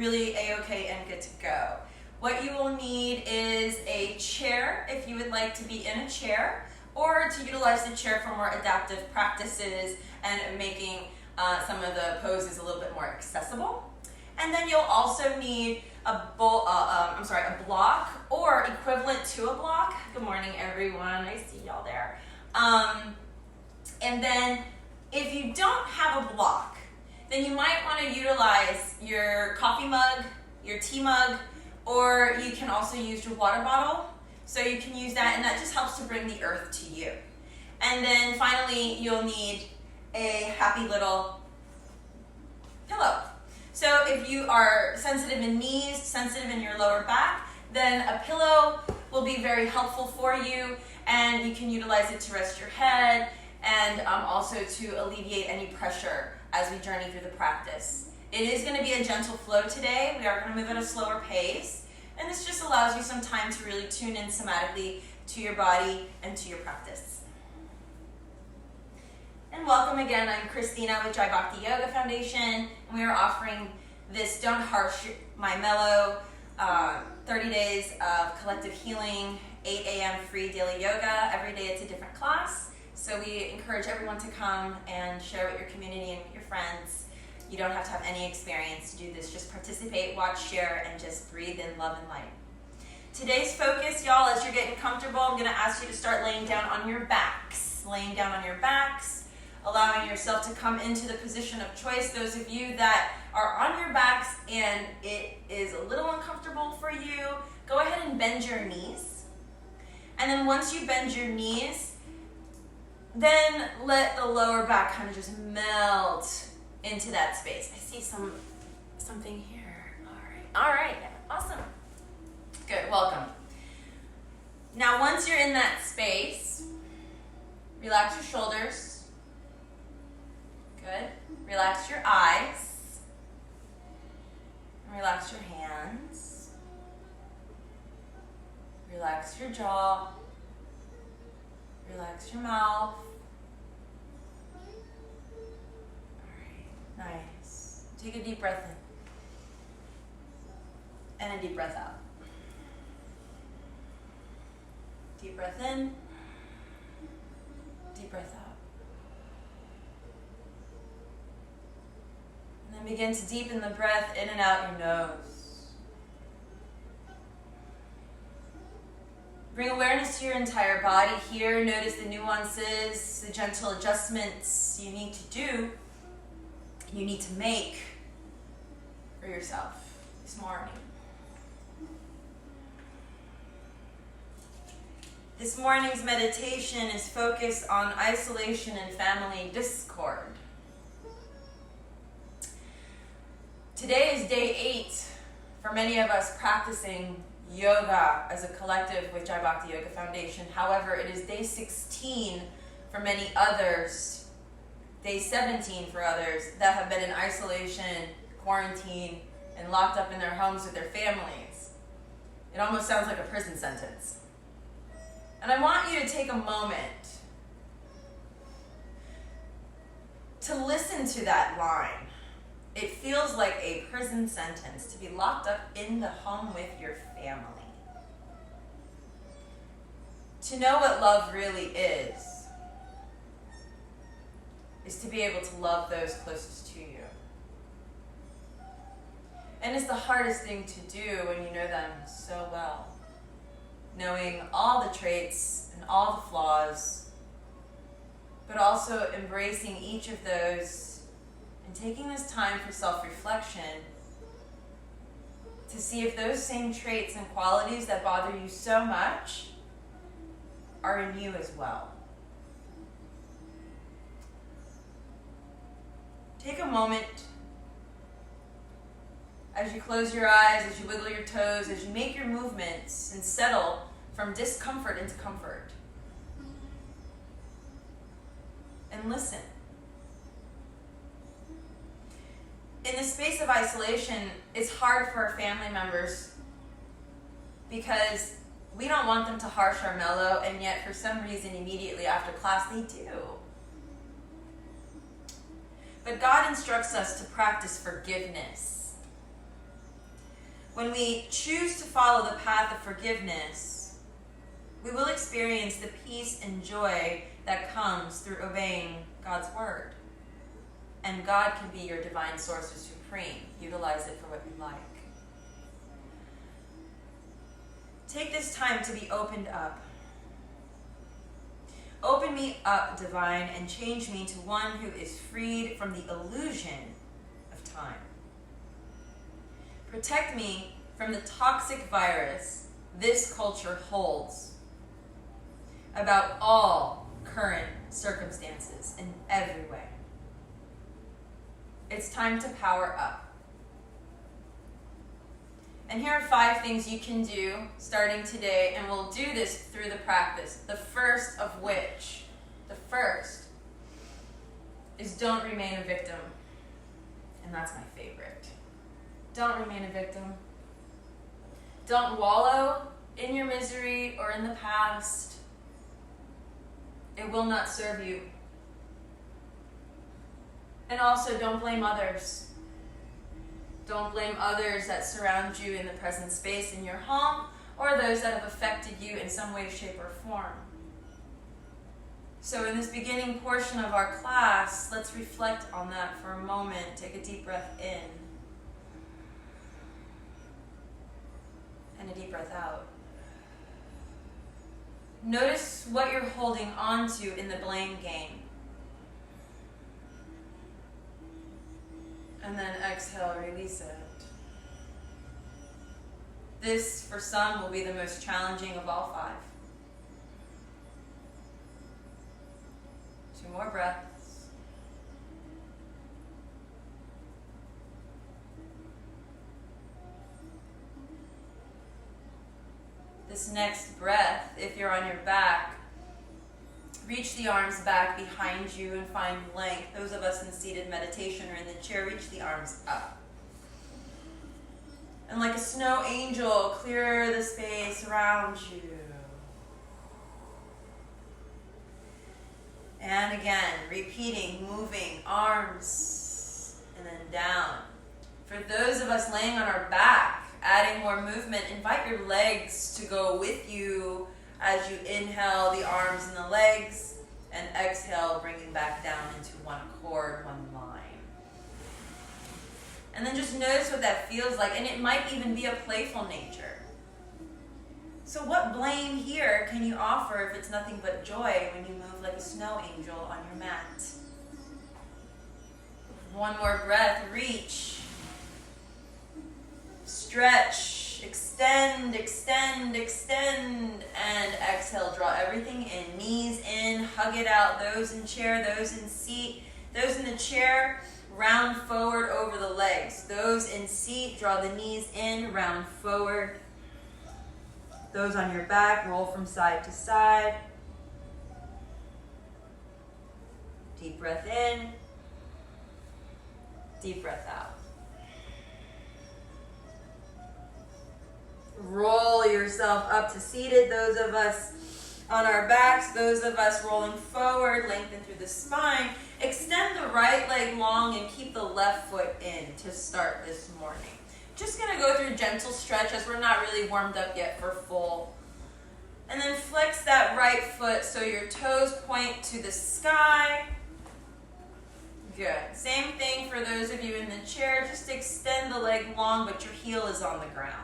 really a-okay and good to go. What you will need is a chair if you would like to be in a chair, or to utilize the chair for more adaptive practices and making some of the poses a little bit more accessible. And then you'll also need a block or equivalent to a block. Good morning, everyone. I see y'all there. And then if you don't have a block, then you might want to utilize your coffee mug, your tea mug, or you can also use your water bottle. So you can use that, and that just helps to bring the earth to you. And then finally, you'll need a happy little pillow. So if you are sensitive in knees, sensitive in your lower back, then a pillow will be very helpful for you, and you can utilize it to rest your head and also to alleviate any pressure as we journey through the practice. It is going to be a gentle flow today. We are going to move at a slower pace, and this just allows you some time to really tune in somatically to your body and to your practice. And welcome again. I'm Christina with Jai Bhakti Yoga Foundation, and we are offering this Don't Harsh My Mellow 30 days of collective healing, 8 a.m. free daily yoga. Every day it's a different class, so we encourage everyone to come and share with your community and with your friends. You don't have to have any experience to do this. Just participate, watch, share, and just breathe in love and light. Today's focus, y'all, as you're getting comfortable, I'm going to ask you to start laying down on your backs. Laying down on your backs, allowing yourself to come into the position of choice. Those of you that are on your backs and it is a little uncomfortable for you, go ahead and bend your knees. And then once you bend your knees, then let the lower back kind of just melt into that space. I see something here. All right, awesome. Good, welcome. Now once you're in that space, relax your shoulders. Good. Relax your eyes. Relax your hands. Relax your jaw. Relax your mouth. Nice. Take a deep breath in. And a deep breath out. Deep breath in. Deep breath out. And then begin to deepen the breath in and out your nose. Bring awareness to your entire body here. Notice the nuances, the gentle adjustments you need to do. You need to make for yourself this morning. This morning's meditation is focused on isolation and family discord. Today is day 8 for many of us practicing yoga as a collective with Jai Bhakti Yoga Foundation. However, it is day 16 for many others, day 17 for others that have been in isolation, quarantine, and locked up in their homes with their families. It almost sounds like a prison sentence. And I want you to take a moment to listen to that line. It feels like a prison sentence to be locked up in the home with your family. To know what love really is to be able to love those closest to you. And it's the hardest thing to do when you know them so well. Knowing all the traits and all the flaws, but also embracing each of those and taking this time for self-reflection to see if those same traits and qualities that bother you so much are in you as well. Take a moment as you close your eyes, as you wiggle your toes, as you make your movements and settle from discomfort into comfort. And listen. In the space of isolation, it's hard for our family members because we don't want them to harsh our mellow, and yet for some reason immediately after class they do. But God instructs us to practice forgiveness. When we choose to follow the path of forgiveness, we will experience the peace and joy that comes through obeying God's word. And God can be your divine source of supreme. Utilize it for what you like. Take this time to be opened up. Open me up, divine, and change me to one who is freed from the illusion of time. Protect me from the toxic virus this culture holds about all current circumstances in every way. It's time to power up. And here are 5 things you can do starting today, and we'll do this through the practice. The first of which, is don't remain a victim. And that's my favorite. Don't remain a victim. Don't wallow in your misery or in the past. It will not serve you. And also, don't blame others. Don't blame others that surround you in the present space in your home or those that have affected you in some way, shape, or form. So in this beginning portion of our class, let's reflect on that for a moment. Take a deep breath in and a deep breath out. Notice what you're holding on to in the blame game. And then exhale, release it. This, for some, will be the most challenging of all 5. 2 more breaths. This next breath, if you're on your back, reach the arms back behind you and find length. Those of us in seated meditation or in the chair, reach the arms up. And like a snow angel, clear the space around you. And again, repeating, moving arms and then down. For those of us laying on our back, adding more movement, invite your legs to go with you as you inhale the arms and the legs, and exhale, bringing back down into one chord, one line. And then just notice what that feels like, and it might even be a playful nature. So what blame here can you offer if it's nothing but joy when you move like a snow angel on your mat? One more breath, reach, stretch, extend, extend, extend, and exhale, draw everything in, knees in, hug it out, those in chair, those in seat, those in the chair, round forward over the legs, those in seat, draw the knees in, round forward, those on your back, roll from side to side, deep breath in, deep breath out. Roll yourself up to seated, those of us on our backs, those of us rolling forward, lengthen through the spine. Extend the right leg long and keep the left foot in to start this morning. Just going to go through a gentle stretch as we're not really warmed up yet for full. And then flex that right foot so your toes point to the sky. Good. Same thing for those of you in the chair. Just extend the leg long, but your heel is on the ground.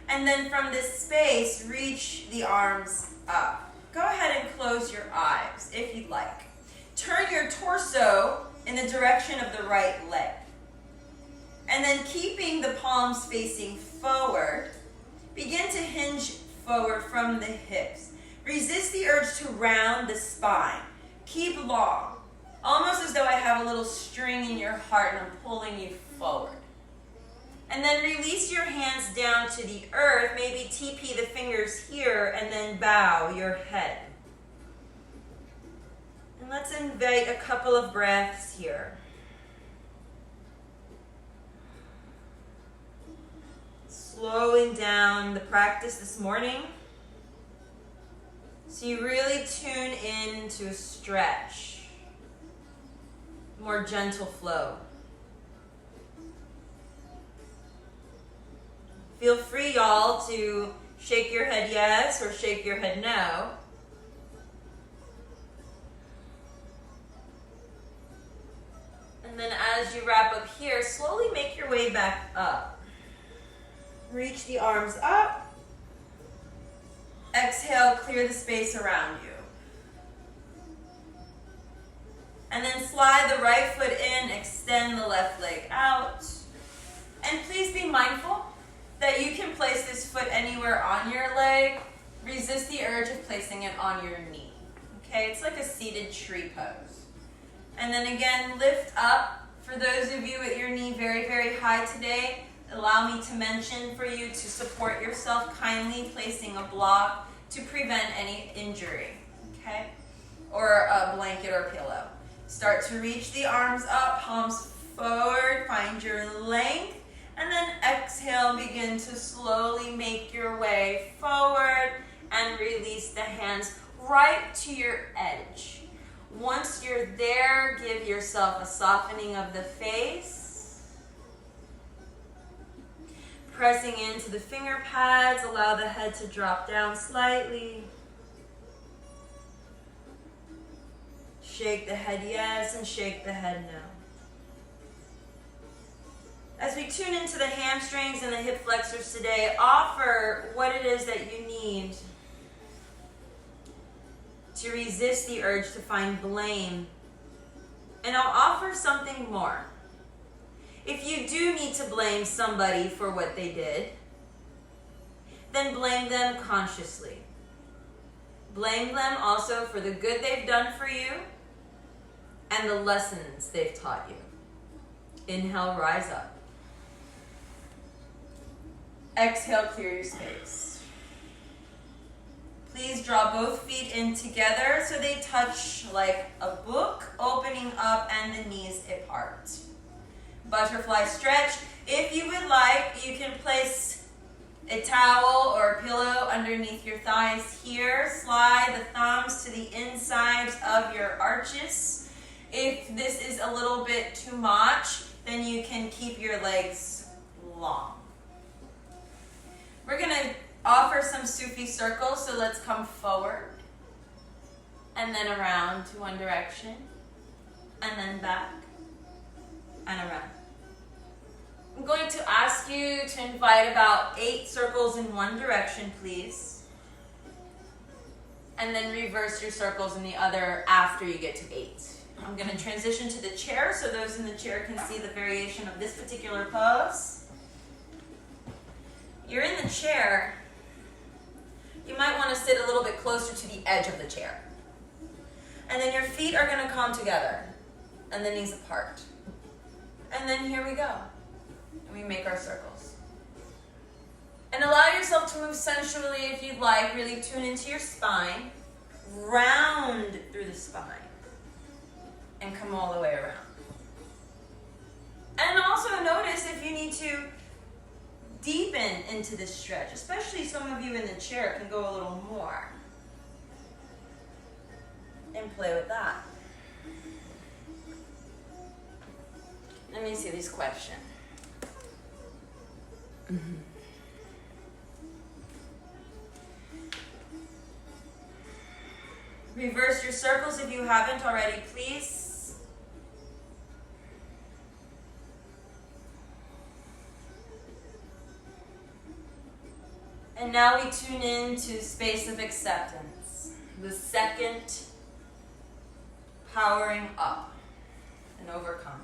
And then from this space, reach the arms up. Go ahead and close your eyes if you'd like. Turn your torso in the direction of the right leg. And then keeping the palms facing forward, begin to hinge forward from the hips. Resist the urge to round the spine. Keep long, almost as though I have a little string in your heart and I'm pulling you forward. And then release your hands down to the earth, maybe TP the fingers here, and then bow your head. And let's invite a couple of breaths here. Slowing down the practice this morning, so you really tune in to a stretch, more gentle flow. Feel free, y'all, to shake your head yes or shake your head no. And then as you wrap up here, slowly make your way back up. Reach the arms up. Exhale, clear the space around you. And then slide the right foot in, extend the left leg out. And please be mindful that you can place this foot anywhere on your leg. Resist the urge of placing it on your knee. Okay, it's like a seated tree pose. And then again, lift up. For those of you with your knee very, very high today, allow me to mention for you to support yourself kindly, placing a block to prevent any injury, okay? Or a blanket or pillow. Start to reach the arms up, palms forward, find your length, and then exhale, begin to slowly make your way forward and release the hands right to your edge. Once you're there, give yourself a softening of the face. Pressing into the finger pads, allow the head to drop down slightly. Shake the head yes and shake the head no. As we tune into the hamstrings and the hip flexors today, offer what it is that you need to resist the urge to find blame. And I'll offer something more. If you do need to blame somebody for what they did, then blame them consciously. Blame them also for the good they've done for you and the lessons they've taught you. Inhale, rise up. Exhale, clear your space. Please draw both feet in together so they touch like a book, opening up and the knees apart. Butterfly stretch. If you would like, you can place a towel or a pillow underneath your thighs here. Slide the thumbs to the insides of your arches. If this is a little bit too much, then you can keep your legs long. We're going to offer some Sufi circles, so let's come forward and then around to one direction and then back and around. I'm going to ask you to invite about 8 circles in one direction, please. And then reverse your circles in the other after you get to 8. I'm going to transition to the chair so those in the chair can see the variation of this particular pose. You're in the chair. You might want to sit a little bit closer to the edge of the chair. And then your feet are going to come together and the knees apart. And then here we go. And we make our circles. And allow yourself to move sensually if you'd like. Really tune into your spine. Round through the spine. And come all the way around. And also notice if you need to deepen into this stretch, especially some of you in the chair can go a little more. And play with that. Let me see this question. Reverse your circles if you haven't already, please. And now we tune in to space of acceptance. The second powering up and overcome.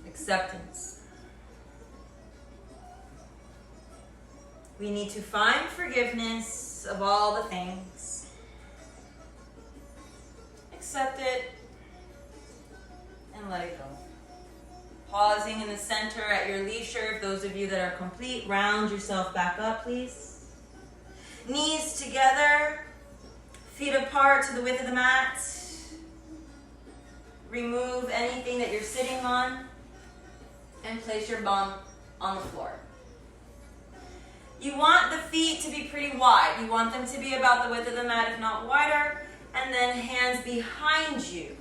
Acceptance. We need to find forgiveness of all the things. Accept it and let it go. Pausing in the center at your leisure. Those of you that are complete, round yourself back up, please. Knees together, feet apart to the width of the mat. Remove anything that you're sitting on and place your bum on the floor. You want the feet to be pretty wide. You want them to be about the width of the mat, if not wider. And then hands behind you.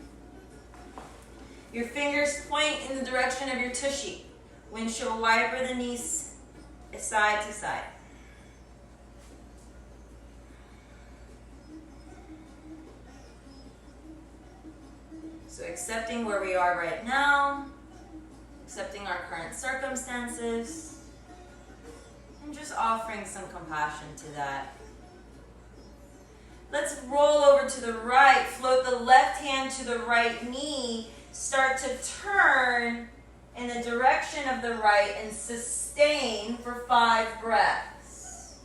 Your fingers point in the direction of your tushy. Windshield wiper the knees side to side. So accepting where we are right now, accepting our current circumstances, and just offering some compassion to that. Let's roll over to the right, float the left hand to the right knee, start to turn in the direction of the right and sustain for 5 breaths.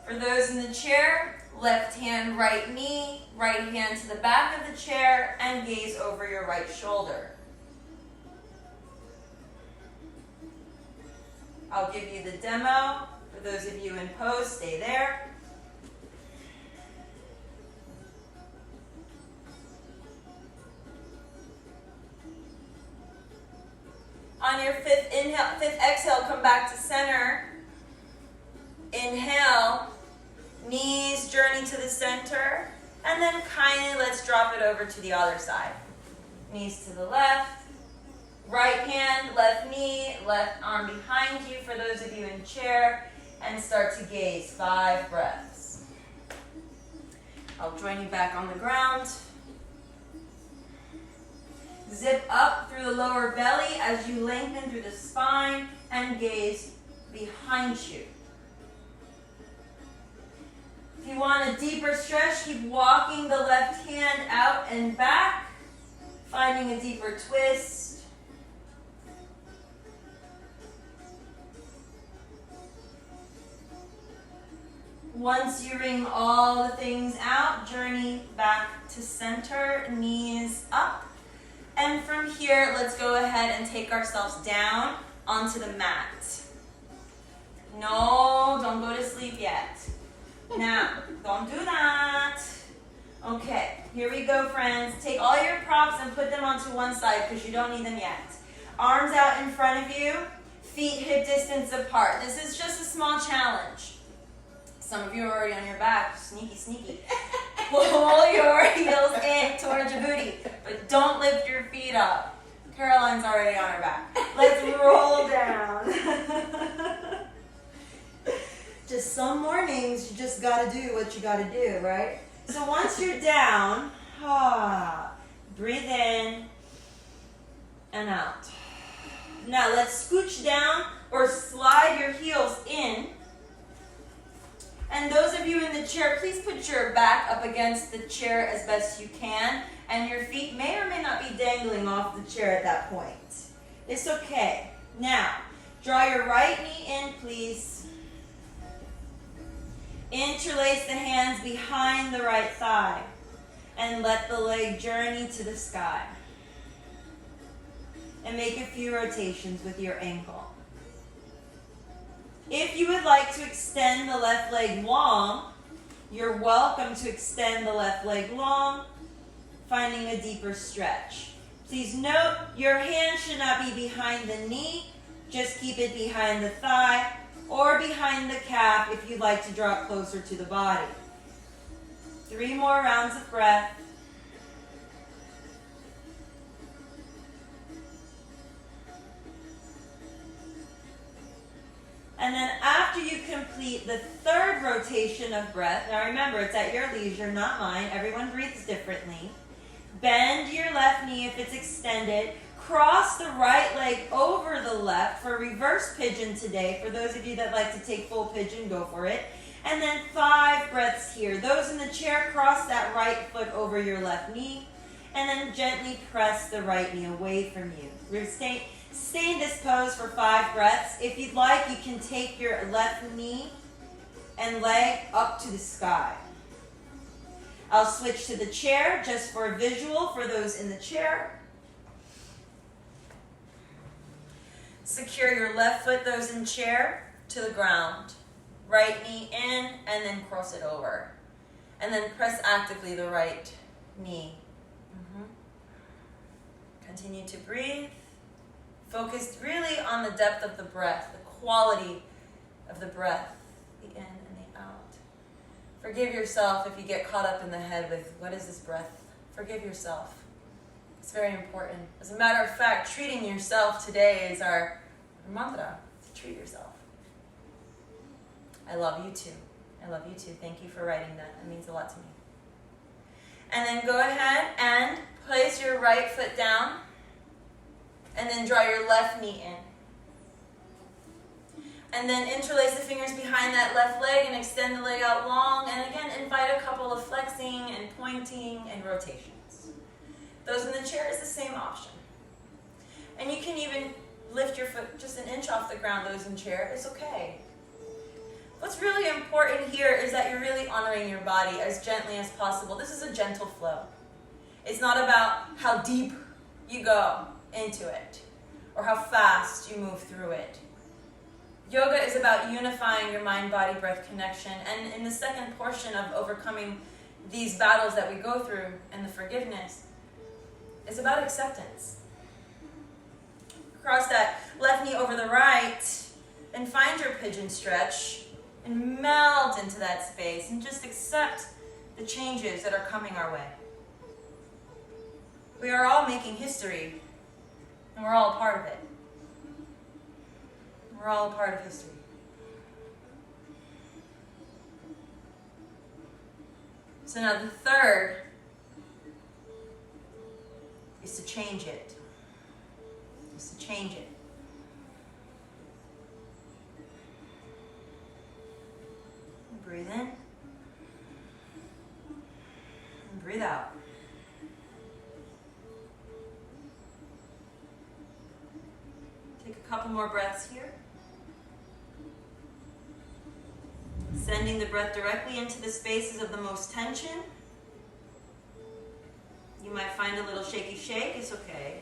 For those in the chair, left hand, right knee, right hand to the back of the chair, and gaze over your right shoulder. I'll give you the demo. For those of you in pose, stay there. On your 5th inhale, 5th exhale, come back to center. Inhale, knees journey to the center, and then kindly let's drop it over to the other side. Knees to the left, right hand, left knee, left arm behind you for those of you in chair, and start to gaze. 5 breaths. I'll join you back on the ground. Zip up through the lower belly as you lengthen through the spine and gaze behind you. If you want a deeper stretch, keep walking the left hand out and back, finding a deeper twist. Once you wring all the things out, journey back to center, knees up. And from here, let's go ahead and take ourselves down onto the mat. No, don't go to sleep yet. Now, don't do that. Okay, here we go, friends. Take all your props and put them onto one side because you don't need them yet. Arms out in front of you, feet hip distance apart. This is just a small challenge. Some of you are already on your back. Sneaky, sneaky. Pull your heels in towards your booty, but don't lift your feet up. Caroline's already on her back. Let's roll down. Just some mornings, you just gotta do what you gotta do, right? So once you're down, breathe in and out. Now let's scooch down or slide your heels in. And those of you in the chair, please put your back up against the chair as best you can. And your feet may or may not be dangling off the chair at that point. It's okay. Now, draw your right knee in, please. Interlace the hands behind the right thigh. And let the leg journey to the sky. And make a few rotations with your ankle. If you would like to extend the left leg long, you're welcome to extend the left leg long, finding a deeper stretch. Please note, your hand should not be behind the knee. Just keep it behind the thigh or behind the calf if you'd like to draw it closer to the body. 3 more rounds of breath. And then after you complete the 3rd rotation of breath, now remember, it's at your leisure, not mine. Everyone breathes differently. Bend your left knee if it's extended. Cross the right leg over the left for reverse pigeon today. For those of you that like to take full pigeon, go for it. And then 5 breaths here. Those in the chair, cross that right foot over your left knee. And then gently press the right knee away from you. Stay in this pose for 5 breaths. If you'd like, you can take your left knee and leg up to the sky. I'll switch to the chair just for a visual for those in the chair. Secure your left foot, those in chair, to the ground. Right knee in and then cross it over. And then press actively the right knee. Continue to breathe. Focused really on the depth of the breath, the quality of the breath, the in and the out. Forgive yourself if you get caught up in the head with, what is this breath? Forgive yourself. It's very important. As a matter of fact, treating yourself today is our mantra, to treat yourself. I love you too. I love you too. Thank you for writing that. That means a lot to me. And then go ahead and place your right foot down. And then draw your left knee in. And then interlace the fingers behind that left leg and extend the leg out long. And again, invite a couple of flexing and pointing and rotations. Those in the chair is the same option. And you can even lift your foot just an inch off the ground, those in chair. It's okay. What's really important here is that you're really honoring your body as gently as possible. This is a gentle flow. It's not about how deep you go into it or how fast you move through it. Yoga is about unifying your mind-body-breath connection. And in the second portion of overcoming these battles that we go through and the forgiveness, it's about acceptance. Cross that left knee over the right and find your pigeon stretch and melt into that space and just accept the changes that are coming our way. We are all making history, and we're all a part of it. We're all a part of history. So now the third is to change it. Is to change it. Breathe in. And breathe out. Take a couple more breaths here. Sending the breath directly into the spaces of the most tension. You might find a little shaky shake, it's okay.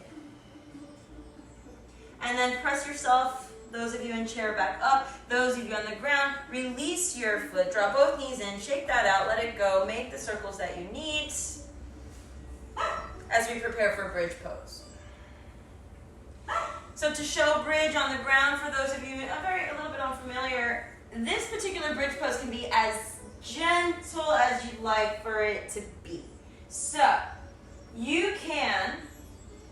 And then press yourself, those of you in chair, back up. Those of you on the ground, release your foot. Draw both knees in, shake that out, let it go. Make the circles that you need as we prepare for bridge pose. So to show bridge on the ground, for those of you a little bit unfamiliar, this particular bridge pose can be as gentle as you'd like for it to be. So you can,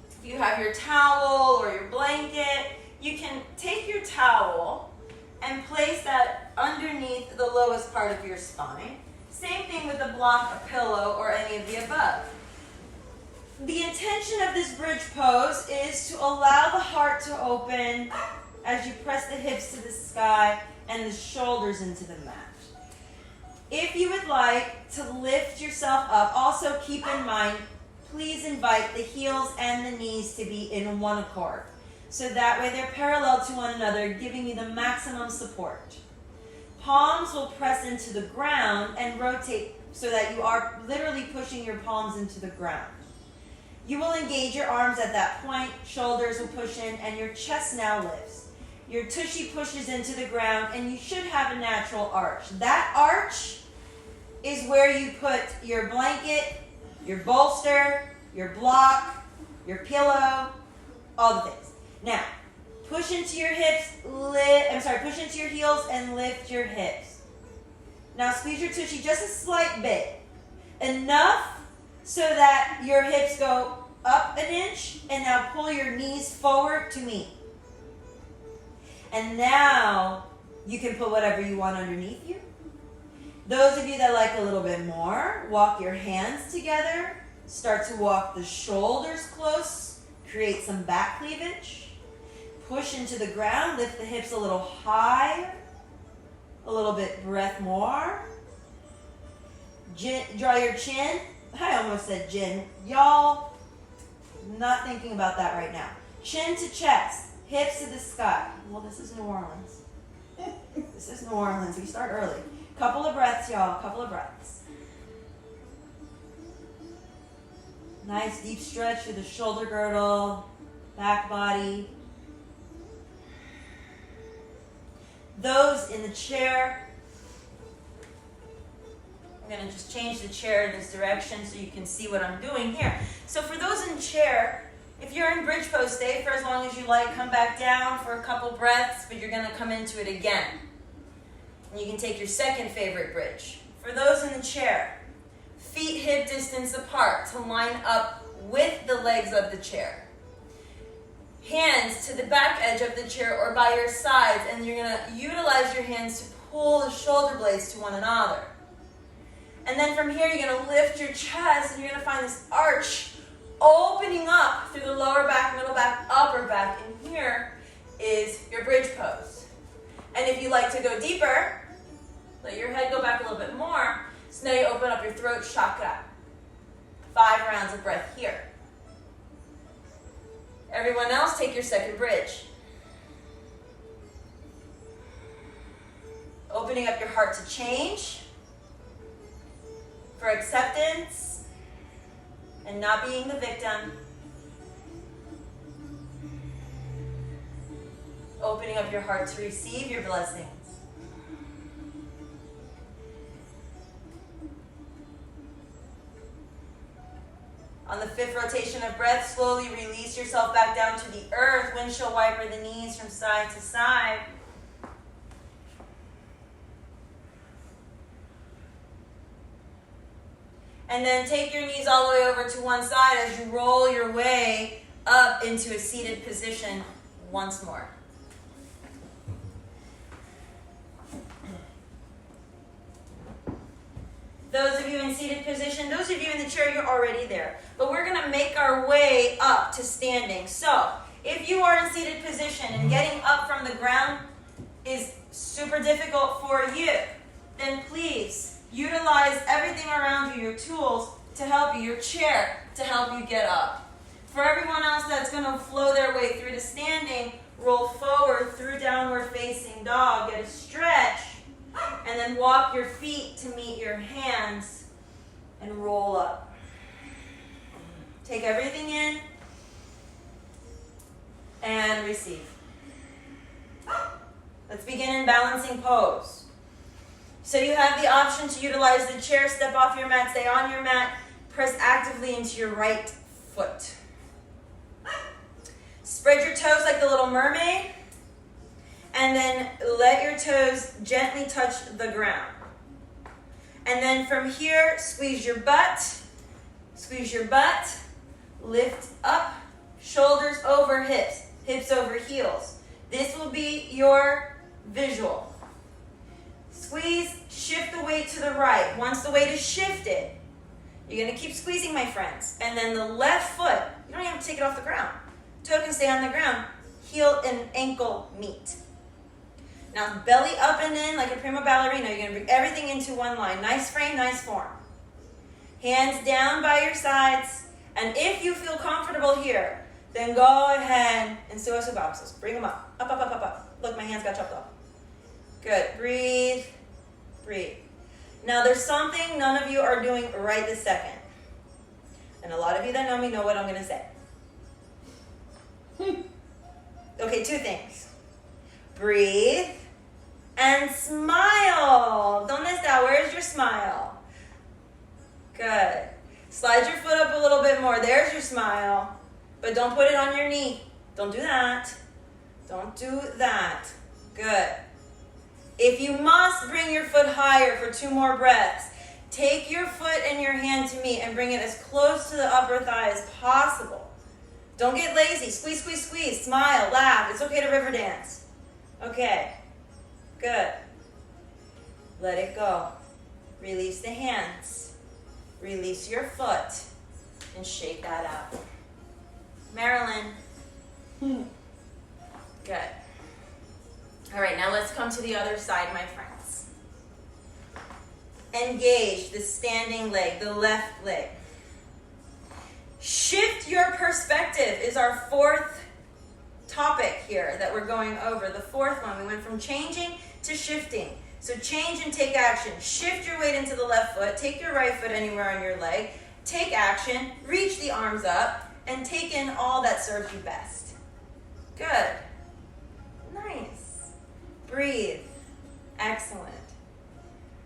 if you have your towel or your blanket, you can take your towel and place that underneath the lowest part of your spine. Same thing with a block, a pillow, or any of the above. The intention of this bridge pose is to allow the heart to open as you press the hips to the sky and the shoulders into the mat. If you would like to lift yourself up, also keep in mind, please invite the heels and the knees to be in one accord. So that way they're parallel to one another, giving you the maximum support. Palms will press into the ground and rotate so that you are literally pushing your palms into the ground. You will engage your arms at that point, shoulders will push in, and your chest now lifts. Your tushy pushes into the ground, and you should have a natural arch. That arch is where you put your blanket, your bolster, your block, your pillow, all the things. Now, push into your hips, push into your heels and lift your hips. Now squeeze your tushy just a slight bit. Enough so that your hips go up an inch, and now pull your knees forward to meet. And now you can put whatever you want underneath you. Those of you that like a little bit more, walk your hands together. Start to walk the shoulders close. Create some back cleavage. Push into the ground. Lift the hips a little higher. A little bit breath more. Draw your chin. I almost said gin. Y'all, not thinking about that right now. Chin to chest. Hips to the sky. Well, this is New Orleans. This is New Orleans. We start early. Couple of breaths, y'all. Couple of breaths. Nice deep stretch through the shoulder girdle, back body. Those in the chair, I'm going to just change the chair in this direction so you can see what I'm doing here. So for those in the chair, if you're in bridge pose, stay for as long as you like. Come back down for a couple breaths, but you're going to come into it again. And you can take your second favorite bridge. For those in the chair, feet hip distance apart to line up with the legs of the chair. Hands to the back edge of the chair or by your sides, and you're going to utilize your hands to pull the shoulder blades to one another. And then from here, you're going to lift your chest, and you're going to find this arch opening up through the lower back, middle back, upper back. And here is your bridge pose. And if you like to go deeper, let your head go back a little bit more. So now you open up your throat chakra. 5 rounds of breath here. Everyone else, take your second bridge. Opening up your heart to change, for acceptance, and not being the victim. Opening up your heart to receive your blessings. On the 5th rotation of breath, slowly release yourself back down to the earth. Windshield wiper the knees from side to side. And then take your knees all the way over to one side as you roll your way up into a seated position once more. Those of you in seated position, those of you in the chair, you're already there. But we're going to make our way up to standing. So, if you are in seated position and getting up from the ground is super difficult for you, then please utilize everything around you, your tools to help you, your chair to help you get up. For everyone else that's going to flow their way through to standing, roll forward through downward facing dog, get a stretch, and then walk your feet to meet your hands and roll up. Take everything in and receive. Let's begin in balancing pose. So you have the option to utilize the chair, step off your mat, stay on your mat, press actively into your right foot. Spread your toes like the Little Mermaid, and then let your toes gently touch the ground. And then from here, squeeze your butt, lift up, shoulders over hips, hips over heels. This will be your visual. Squeeze, shift the weight to the right. Once the weight is shifted, you're going to keep squeezing, my friends. And then the left foot, you don't even have to take it off the ground. Toe can stay on the ground. Heel and ankle meet. Now belly up and in like a prima ballerina. You're going to bring everything into one line. Nice frame, nice form. Hands down by your sides. And if you feel comfortable here, then go ahead and suasubapsos. Bring them up. Up, up, up, up, up. Look, my hands got chopped off. Good. Breathe. Breathe. Now there's something none of you are doing right this second. And a lot of you that know me know what I'm going to say. Okay, 2 things. Breathe and smile. ¿Dónde está? Where's your smile? Good. Slide your foot up a little bit more. There's your smile. But don't put it on your knee. Don't do that. Don't do that. Good. If you must, bring your foot higher for 2 more breaths. Take your foot and your hand to meet and bring it as close to the upper thigh as possible. Don't get lazy. Squeeze, squeeze, squeeze. Smile, laugh. It's okay to river dance. Okay. Good. Let it go. Release the hands. Release your foot. And shake that out. Marilyn. Good. All right, now let's come to the other side, my friends. Engage the standing leg, the left leg. Shift your perspective is our 4th topic here that we're going over. The 4th one, we went from changing to shifting. So change and take action. Shift your weight into the left foot. Take your right foot anywhere on your leg. Take action. Reach the arms up and take in all that serves you best. Good. Nice. Breathe. Excellent.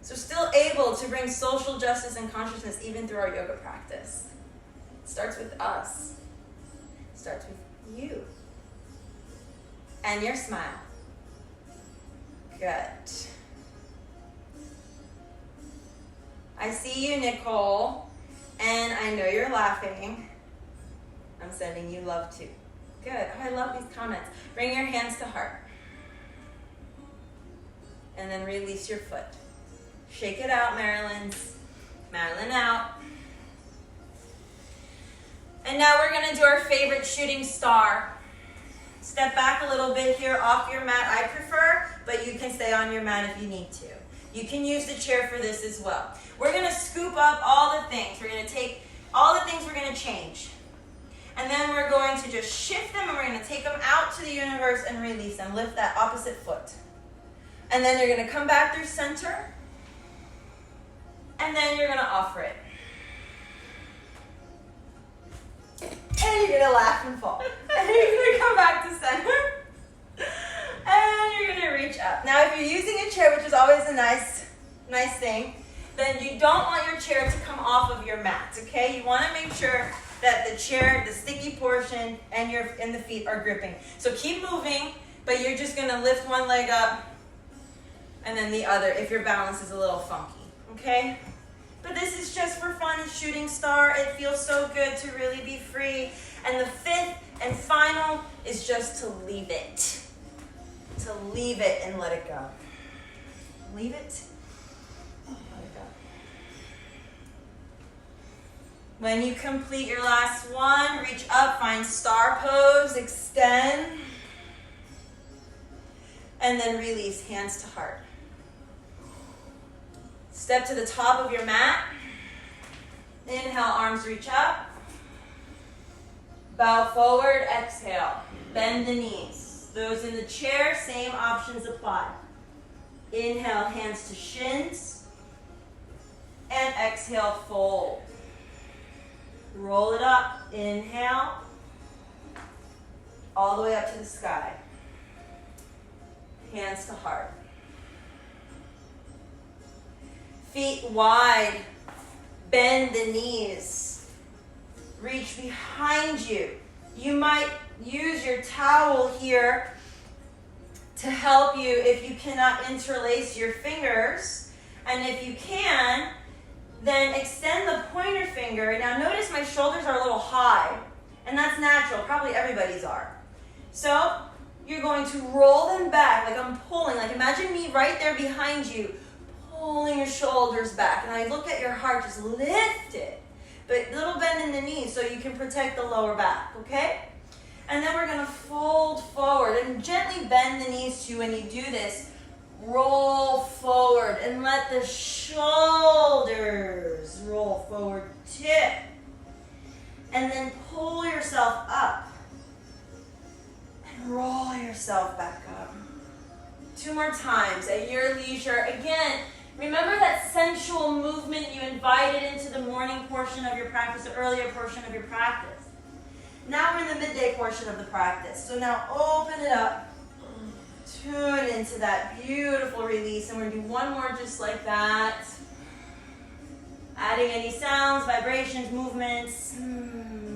So still able to bring social justice and consciousness even through our yoga practice. It starts with us. It starts with you. And your smile. Good. I see you, Nicole, and I know you're laughing. I'm sending you love too. Good. Oh, I love these comments. Bring your hands to heart. and then release your foot. Shake it out, Marilyn out. And now we're gonna do our favorite shooting star. Step back a little bit here off your mat, I prefer, but you can stay on your mat if you need to. You can use the chair for this as well. We're gonna scoop up all the things. We're gonna take all the things we're gonna change. And then we're going to just shift them and we're gonna take them out to the universe and release them. Lift that opposite foot. And then you're gonna come back through center. And then you're gonna offer it. And you're gonna laugh and fall. And you're gonna come back to center. And you're gonna reach up. Now if you're using a chair, which is always a nice thing, then you don't want your chair to come off of your mat, okay? You wanna make sure that the chair, the sticky portion, and the feet are gripping. So keep moving, but you're just gonna lift one leg up and then the other if your balance is a little funky, okay? But this is just for fun, shooting star. It feels so good to really be free. And the fifth and final is just to leave it. To leave it and let it go. Leave it, let it go. When you complete your last one, reach up, find star pose, extend, and then release, hands to heart. Step to the top of your mat. Inhale, arms reach up. Bow forward, exhale. Bend the knees. Those in the chair, same options apply. Inhale, hands to shins. And exhale, fold. Roll it up. Inhale. All the way up to the sky. Hands to heart. Feet wide, bend the knees, reach behind you. You might use your towel here to help you if you cannot interlace your fingers. And if you can, then extend the pointer finger. Now notice my shoulders are a little high, and that's natural, probably everybody's are. So you're going to roll them back like I'm pulling, like imagine me right there behind you, pulling your shoulders back, and I look at your heart, just lift it. But little bend in the knees so you can protect the lower back, okay? And then we're gonna fold forward and gently bend the knees too when you do this. Roll forward and let the shoulders roll forward, tip. And then pull yourself up and roll yourself back up. 2 more times at your leisure. Again, remember that sensual movement you invited into the morning portion of your practice, the earlier portion of your practice. Now we're in the midday portion of the practice. So now open it up. Tune into that beautiful release. And we're going to do one more just like that. Adding any sounds, vibrations, movements. And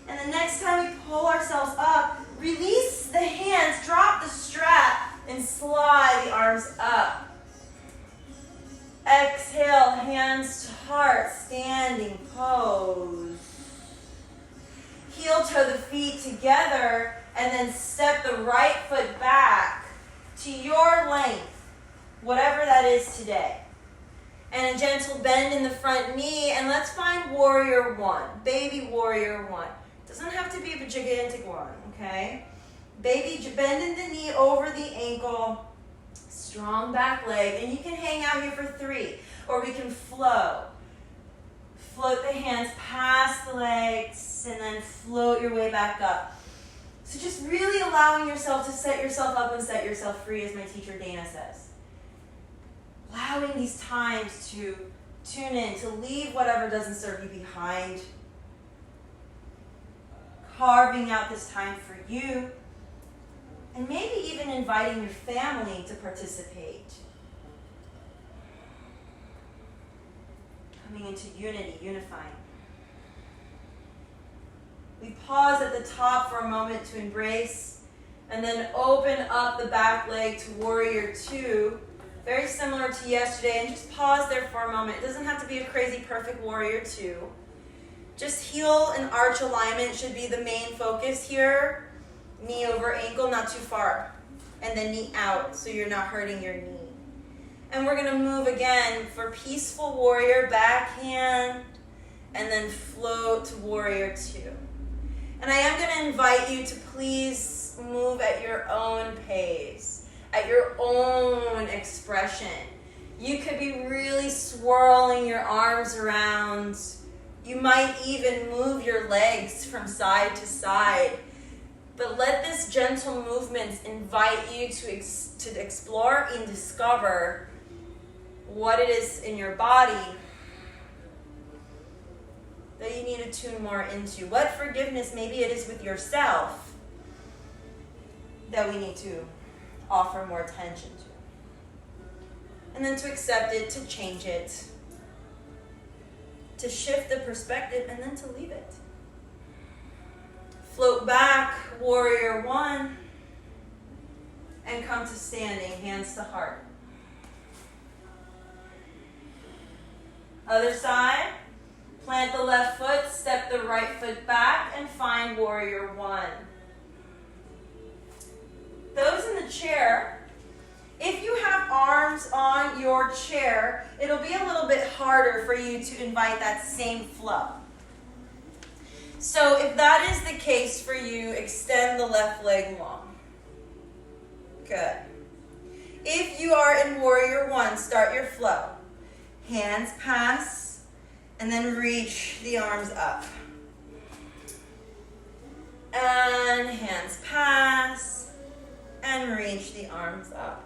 the next time we pull ourselves up, release the hands, drop the strap, and slide the arms up. Exhale, hands to heart, standing pose. Heel toe the feet together, and then step the right foot back to your length, whatever that is today. And a gentle bend in the front knee, and let's find warrior one, baby warrior one. Doesn't have to be a gigantic one, okay? Baby, bend in the knee over the ankle, strong back leg, and you can hang out here for 3, or we can flow. Float the hands past the legs, and then float your way back up. So just really allowing yourself to set yourself up and set yourself free, as my teacher Dana says. Allowing these times to tune in, to leave whatever doesn't serve you behind. Carving out this time for you. And maybe even inviting your family to participate. Coming into unity, unifying. We pause at the top for a moment to embrace, and then open up the back leg to warrior 2. Very similar to yesterday, and just pause there for a moment. It doesn't have to be a crazy perfect warrior 2. Just heel and arch alignment should be the main focus here. Knee over ankle, not too far. and the knee out so you're not hurting your knee. And we're gonna move again for peaceful warrior, backhand, and then float to warrior two. And I am gonna invite you to please move at your own pace, at your own expression. You could be really swirling your arms around. You might even move your legs from side to side. But let this gentle movement invite you to explore and discover what it is in your body that you need to tune more into. What forgiveness maybe it is with yourself that we need to offer more attention to. And then to accept it, to change it, to shift the perspective, and then to leave it. Float back, warrior one, and come to standing, hands to heart. Other side, plant the left foot, step the right foot back, and find warrior one. Those in the chair, if you have arms on your chair, it'll be a little bit harder for you to invite that same flow. So if that is the case for you, extend the left leg long. Good. If you are in warrior one, start your flow. Hands pass, and then reach the arms up. And hands pass, and reach the arms up.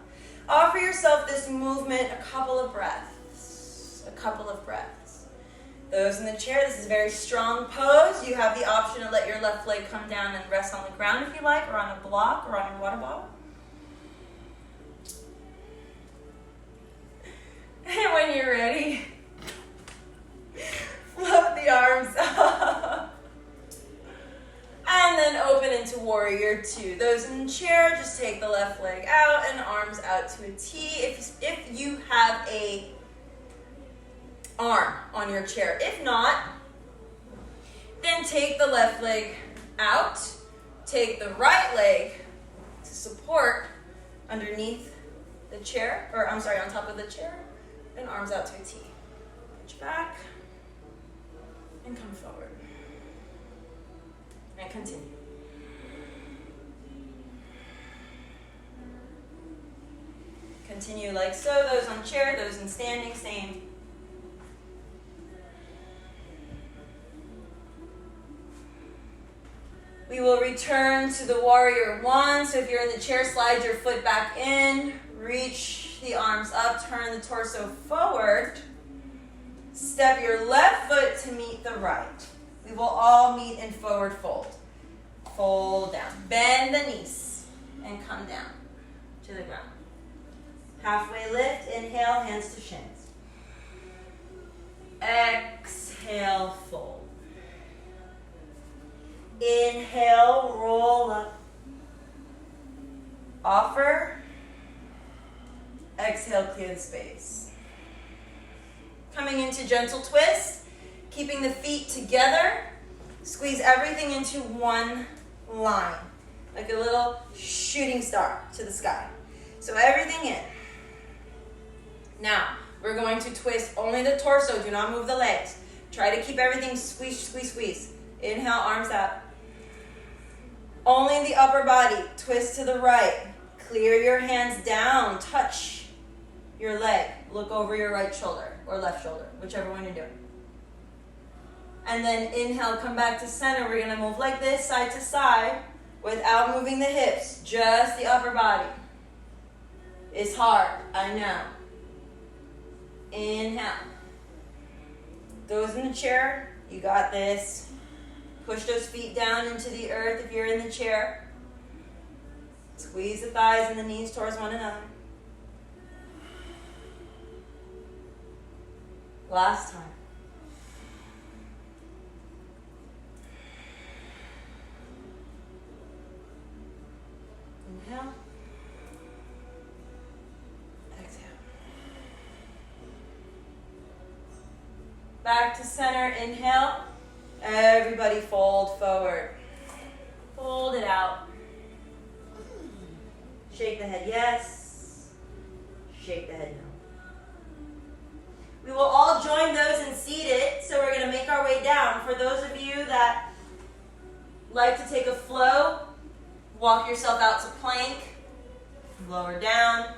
Offer yourself this movement a couple of breaths. A couple of breaths. Those in the chair, this is a very strong pose. You have the option to let your left leg come down and rest on the ground if you like, or on a block, or on your water bottle. And when you're ready, float the arms up. And then open into warrior two. Those in the chair, just take the left leg out and arms out to a T. If you have a arm on your chair. If not, then take the left leg out. Take the right leg to support underneath the chair, or I'm sorry, on top of the chair, and arms out to a T. Reach back and come forward. And continue. Continue like so. Those on chair, those in standing, same. We will return to the warrior one. So if you're in the chair, slide your foot back in, reach the arms up, turn the torso forward. Step your left foot to meet the right. We will all meet in forward fold. Fold down. Bend the knees and come down to the ground. Halfway lift, inhale, hands to shins. Exhale, fold. Inhale, roll up. Offer. Exhale, clear the space. Coming into gentle twist, keeping the feet together. Squeeze everything into one line, like a little shooting star to the sky. So everything in. Now, we're going to twist only the torso. Do not move the legs. Try to keep everything squeeze, squeeze, squeeze. Inhale, arms out. Only the upper body. Twist to the right. Clear your hands down. Touch your leg. Look over your right shoulder or left shoulder, whichever one you're doing. And then inhale, come back to center. We're going to move like this, side to side, without moving the hips. Just the upper body. It's hard, I know. Inhale. Those in the chair, you got this. Push those feet down into the earth if you're in the chair. Squeeze the thighs and the knees towards one another. Last time. Inhale. Exhale. Back to center. Inhale. Everybody fold forward. Fold it out. Shake the head yes. Shake the head no. We will all join those in seated, so we're going to make our way down. For those of you that like to take a flow, walk yourself out to plank, lower down,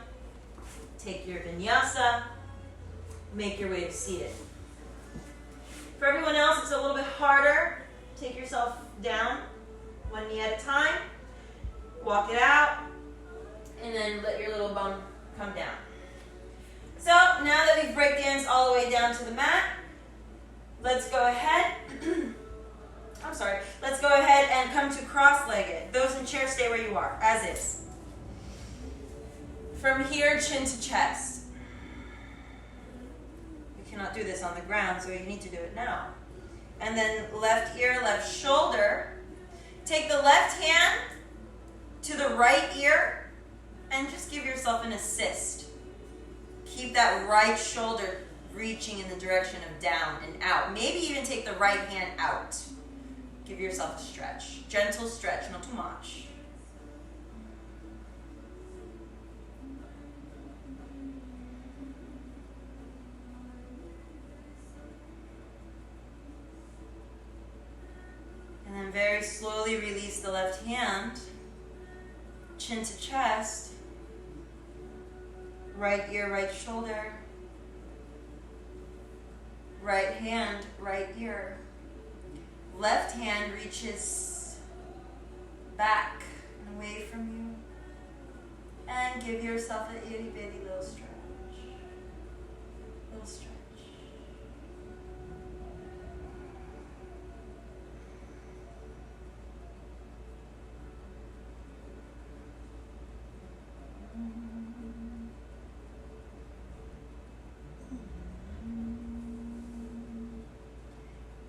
take your vinyasa, make your way to seated. For everyone else, it's a little bit harder. Take yourself down, one knee at a time, walk it out, and then let your little bum come down. So now that we've breakdanced all the way down to the mat, let's go ahead. Let's go ahead and come to cross-legged. Those in chairs, stay where you are, as is. From here, chin to chest. You cannot do this on the ground, so you need to do it now. And then left ear, left shoulder. Take the left hand to the right ear and just give yourself an assist. Keep that right shoulder reaching in the direction of down and out. Maybe even take the right hand out. Give yourself a stretch. Gentle stretch, not too much. And then very slowly release the left hand. Chin to chest. Right ear, right shoulder. Right hand, right ear. Left hand reaches back and away from you. And give yourself an itty bitty little stretch. Little stretch.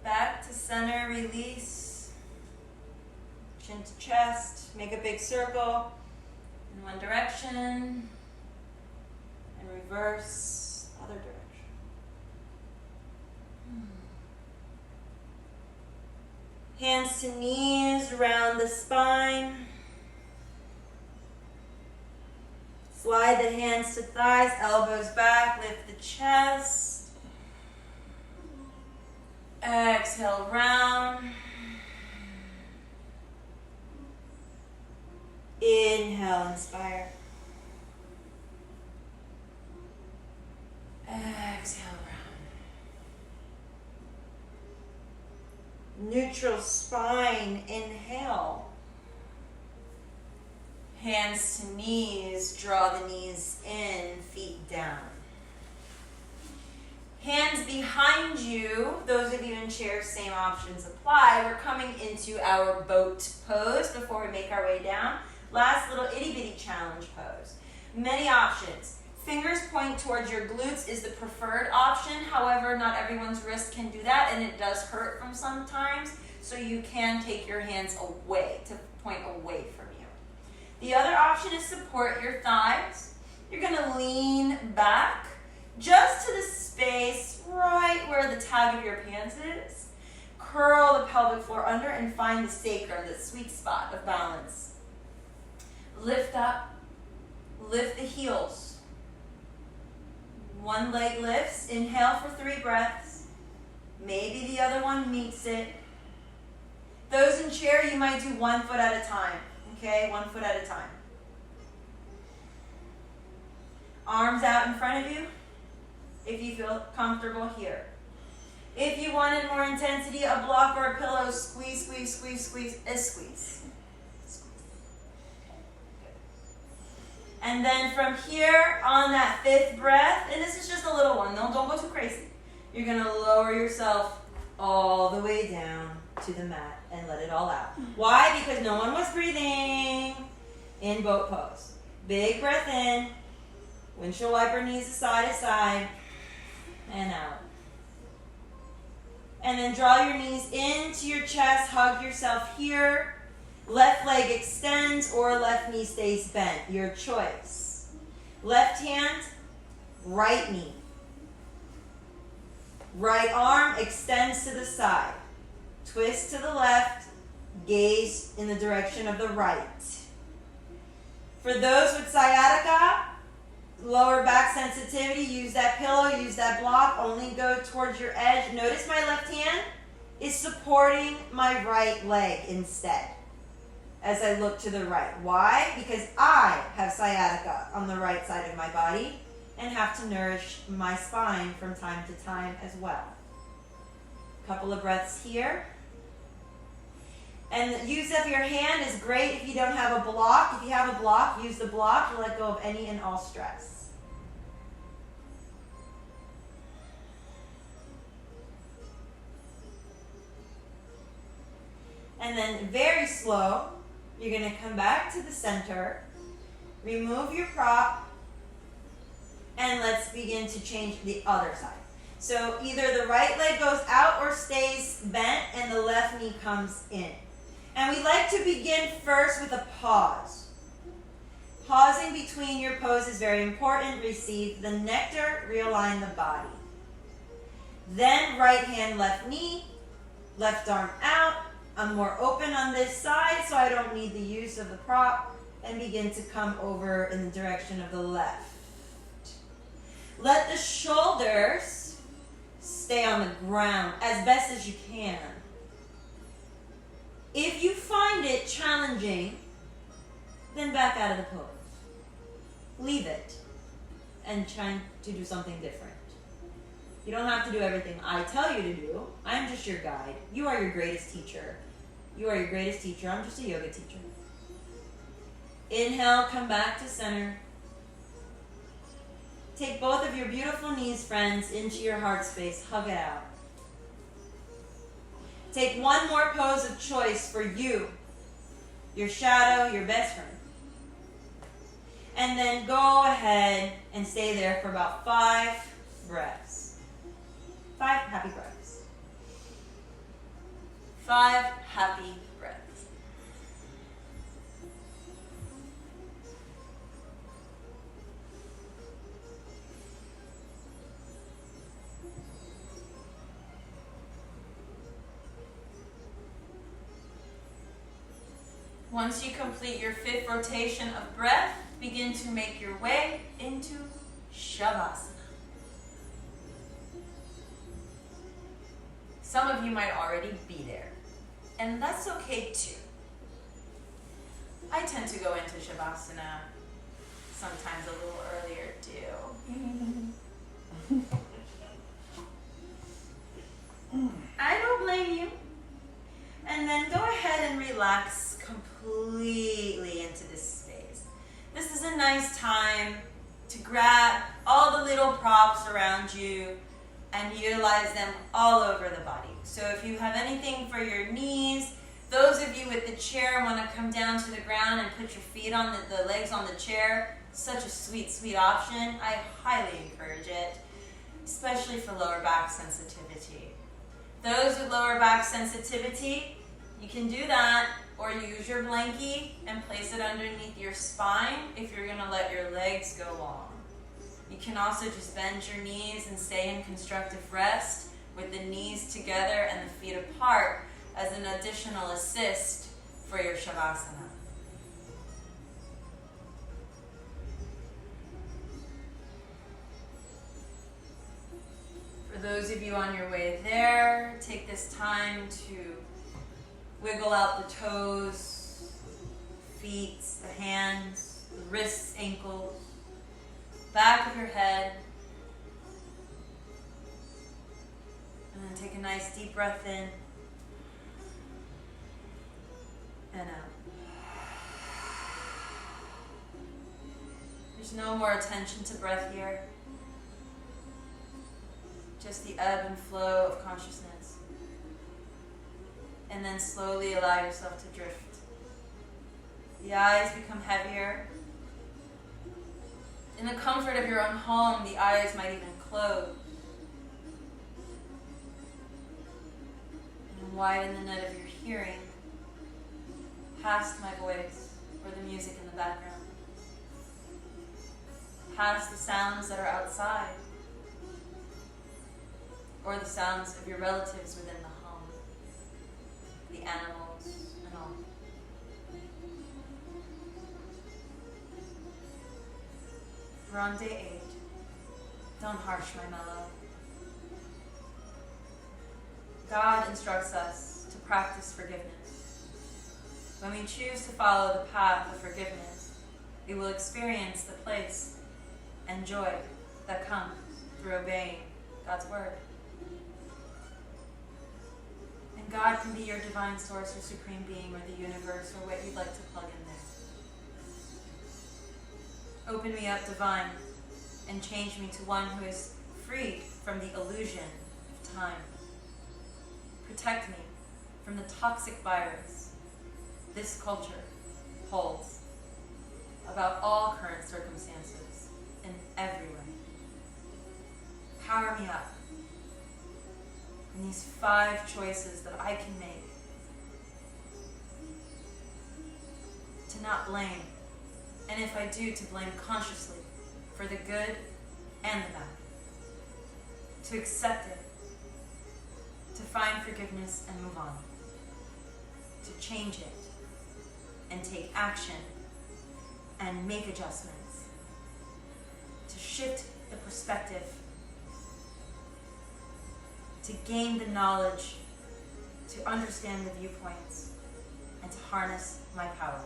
Back to center, release. Chin to chest, make a big circle in one direction and reverse, other direction. Hands to knees around the spine. Slide the hands to thighs, elbows back, lift the chest. Exhale, round. Inhale, inspire. Exhale, round. Neutral spine, inhale. Hands to knees, draw the knees in, feet down. Hands behind you, those of you in chairs, same options apply. We're coming into our boat pose before we make our way down. Last little itty bitty challenge pose. Many options. Fingers point towards your glutes is the preferred option. However, not everyone's wrist can do that, and it does hurt from sometimes. So you can take your hands away to point away from you. The other option is support your thighs. You're going to lean back just to the space right where the tag of your pants is. Curl the pelvic floor under and find the sacrum, the sweet spot of balance. Lift up, lift the heels. One leg lifts, inhale for 3 breaths. Maybe the other one meets it. Those in chair, you might do 1 foot at a time, okay? 1 foot at a time. Arms out in front of you. If you feel comfortable here. If you wanted more intensity, a block or a pillow, squeeze, squeeze, squeeze, squeeze, squeeze. And then from here, on that 5th breath, and this is just a little one, don't go too crazy. You're going to lower yourself all the way down to the mat and let it all out. Why? Because no one was breathing in boat pose. Big breath in, windshield wiper knees side to side, and out. And then draw your knees into your chest, hug yourself here. Left leg extends or left knee stays bent, your choice. Left hand, right knee. Right arm extends to the side. Twist to the left, gaze in the direction of the right. For those with sciatica, lower back sensitivity, use that pillow, use that block, only go towards your edge. Notice my left hand is supporting my right leg instead as I look to the right. Why? Because I have sciatica on the right side of my body and have to nourish my spine from time to time as well. Couple of breaths here. And use of your hand is great if you don't have a block. If you have a block, use the block to let go of any and all stress. And then very slow, you're going to come back to the center, remove your prop, and let's begin to change the other side. So either the right leg goes out or stays bent and the left knee comes in. And we like to begin first with a pause. Pausing between your pose is very important. Receive the nectar, realign the body. Then right hand, left knee, left arm out. I'm more open on this side, so I don't need the use of the prop, and begin to come over in the direction of the left. Let the shoulders stay on the ground as best as you can. If you find it challenging, then back out of the pose. Leave it and try to do something different. You don't have to do everything I tell you to do. I'm just your guide. You are your greatest teacher. You are your greatest teacher. I'm just a yoga teacher. Inhale, come back to center. Take both of your beautiful knees, friends, into your heart space. Hug it out. Take one more pose of choice for you, your shadow, your best friend. And then go ahead and stay there for about 5 breaths. 5 happy breaths. 5 happy breaths. Once you complete your 5th rotation of breath, begin to make your way into Shavasana. Some of you might already be there, and that's okay too. I tend to go into Shavasana sometimes a little earlier too. I don't blame you. And then go ahead and relax completely into this space. This is a nice time to grab all the little props around you and utilize them all over the body. So if you have anything for your knees, those of you with the chair want to come down to the ground and put your feet on the legs on the chair. Such a sweet, sweet option. I highly encourage it, especially for lower back sensitivity. Those with lower back sensitivity, you can do that, or use your blankie and place it underneath your spine if you're going to let your legs go long. You can also just bend your knees and stay in constructive rest with the knees together and the feet apart as an additional assist for your Shavasana. For those of you on your way there, take this time to wiggle out the toes, feet, the hands, the wrists, ankles, back of your head. And then take a nice deep breath in and out. There's no more attention to breath here. Just the ebb and flow of consciousness. And then slowly allow yourself to drift. The eyes become heavier. In the comfort of your own home, the eyes might even close. And widen the net of your hearing, past my voice or the music in the background, past the sounds that are outside, or the sounds of your relatives within the home, the animals and all. We're on day 8. Don't harsh my mellow. God instructs us to practice forgiveness. When we choose to follow the path of forgiveness, we will experience the place and joy that comes through obeying God's word. And God can be your divine source or supreme being or the universe or what you'd like to plug in there. Open me up, divine, and change me to one who is freed from the illusion of time. Protect me from the toxic virus this culture holds about all current circumstances in every way. Power me up in these 5 choices that I can make to not blame, and if I do, to blame consciously for the good and the bad, to accept it, to find forgiveness and move on, to change it and take action and make adjustments, to shift the perspective, to gain the knowledge, to understand the viewpoints, and to harness my power,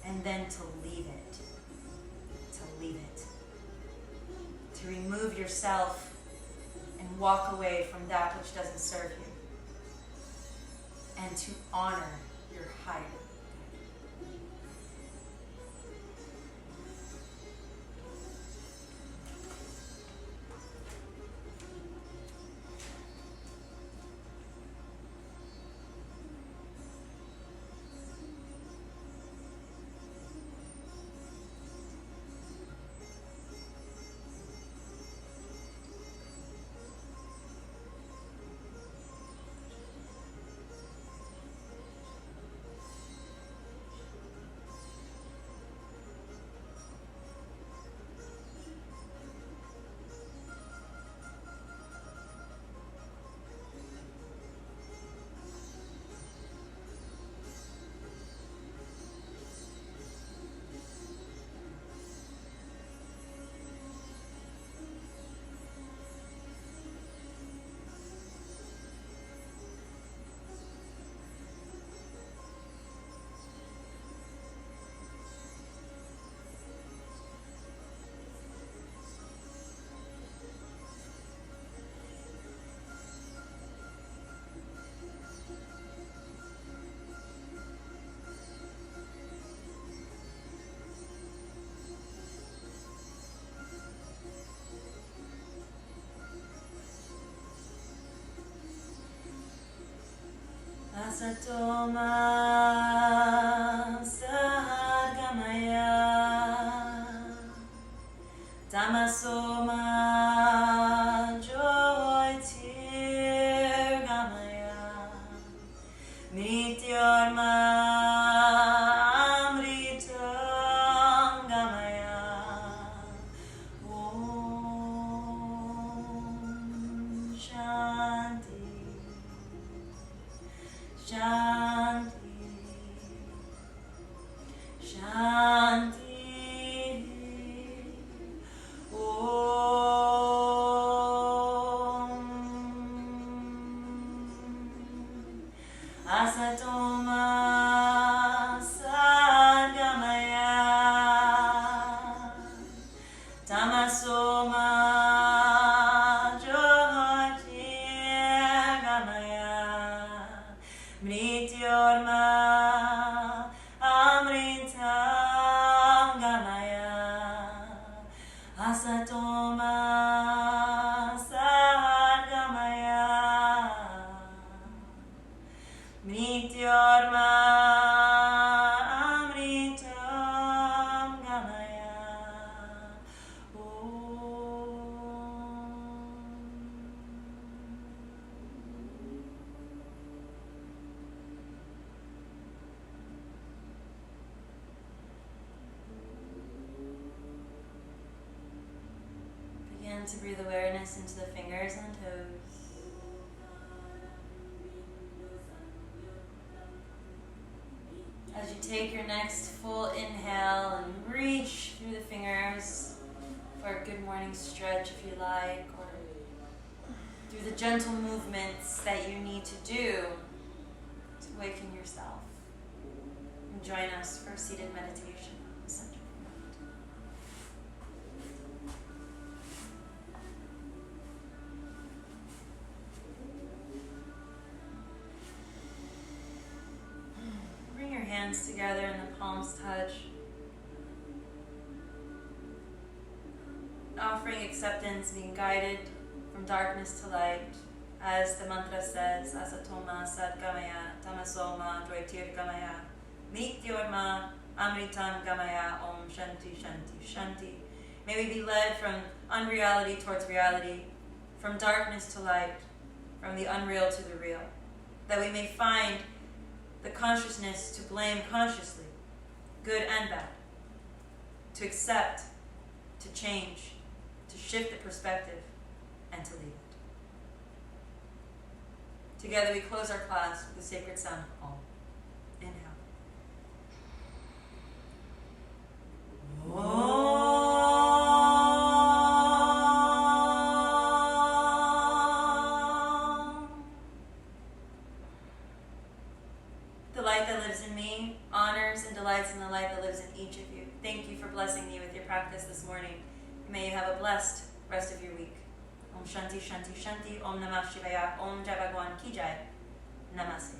and then to leave it, to remove yourself and walk away from that which doesn't serve you, and to honor your higher. Asatoma Sadgamaya Tamasoma Joytirgamaya Mityorma Amritam Gamaya Om Shanti Shanti, Shanti, Om. Asatoma Sadgamaya Tamasoma Mrityorma Amritam Gamaya Asatoma Sadgamaya Mrityorma Amritam Gamaya Begin to breathe awareness into the fingers and the toes. As you take your next full inhale and reach through the fingers, good morning stretch if you like, or do the gentle movements that you need to do to awaken yourself. And join us for a seated meditation in the center of the mat. Bring your hands together and the palms touch. Offering acceptance, being guided from darkness to light, as the mantra says, Asatoma Sadgamaya, Tamasoma Dvaitirgamaya, Mityorma Amritam Gamaya, Om Shanti Shanti Shanti. May we be led from unreality towards reality, from darkness to light, from the unreal to the real, that we may find the consciousness to blame consciously, good and bad, to accept, to change, to shift the perspective, and to leave it. Together we close our class with the sacred sound of Om. Inhale. Om. The light that lives in me honors and delights in the light that lives in each of you. Thank you for blessing me with your practice this morning. May you have a blessed rest of your week. Om Shanti Shanti Shanti. Om Namah Shivaya. Om Jai Bhagwan Ki Jai. Namaste.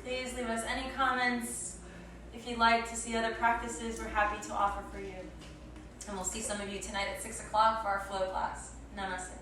Please leave us any comments. If you'd like to see other practices, we're happy to offer for you. And we'll see some of you tonight at 6 o'clock for our flow class. Namaste.